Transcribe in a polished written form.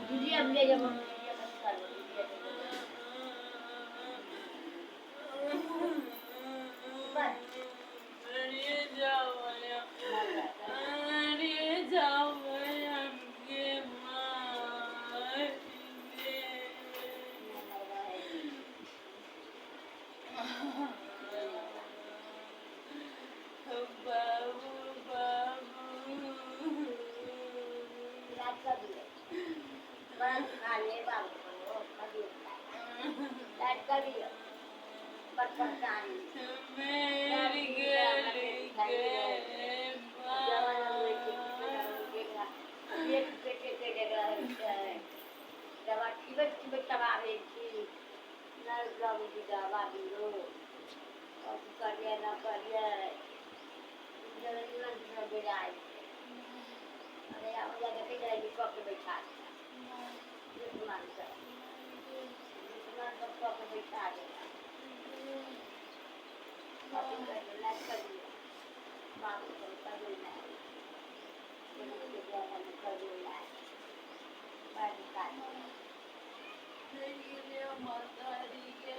दीदी अब ले जाओ दीदी मत करो दीदी बस Nereye cavaya? Nereye cavaya? Babu, babu. याद कर दिए बस खाने बाबू को कभी याद कर दिए बचपन कहानी मेरी गली के जवान हुए थे कितना देगा एक बेटे के जगह दवा चिबट चबावे थी नल गम की दवा दिलो और करिए न करिए जलन से बिराई अरे हम जगह पे जाएगी कब के बैठा दुश्मन से दुश्मन को कब के बैठा देगा कभी कर देना करिए बाबू को कर देना के जगह में कर देना बात का मेरी मातारी के